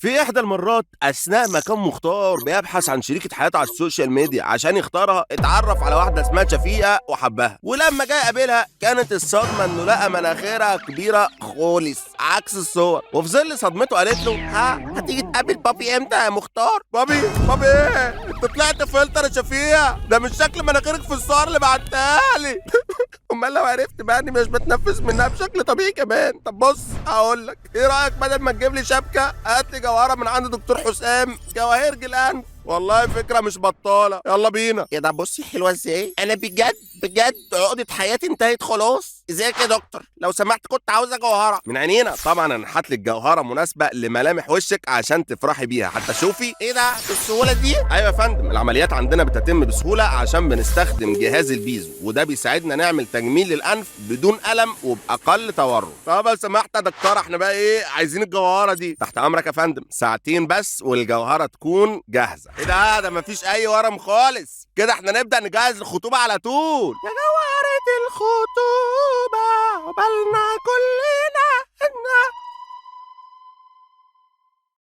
في إحدى المرات أثناء ما كان مختار بيبحث عن شريكة حياته على السوشيال ميديا عشان يختارها، اتعرف على واحدة اسمها شفيقة وحبها، ولما جه يقابلها كانت الصدمة إنه لقى مناخيرها كبيرة خالص عكس الصور، وفي ظل صدمته قالت له: هتيجي تقابل بابي إمتى يا مختار؟ بابي إيه؟ أنت طلعت فلتر يا شفيقة، ده مش شكل مناخيرك في الصور اللي بعتها لي. امال لو عرفت بقى اني مش بتنفس منها بشكل طبيعي كمان. طب بص هقول لك، ايه رايك بدل ما تجيب لي شبكه هات لي جوهره من عند دكتور حسام، جواهر جلان. والله فكره مش بطاله، يلا بينا. ايه ده؟ بصي حلوه ازاي، انا بجد عقده حياتي انتهت خلاص. ازيك يا دكتور؟ لو سمحت كنت عاوزه جوهره من عينينا. طبعا انا هات لك جوهره مناسبه لملامح وشك عشان تفرحي بيها. حتى شوفي ايه ده بالسهوله دي. ايوه يا فندم، العمليات عندنا بتتم بسهوله عشان بنستخدم جهاز البيزو، وده بيساعدنا نعمل تجميل للانف بدون الم وباقل تورم. طب لو سمحت يا دكتور، احنا بقى ايه عايزين الجوهره دي؟ تحت امرك يا فندم، ساعتين بس والجوهره تكون جاهزه. ايه ده مفيش اي ورم خالص كده، احنا نبدا نجهز الخطوبه على طول. يا جوهره الخطوبه عقبالنا كل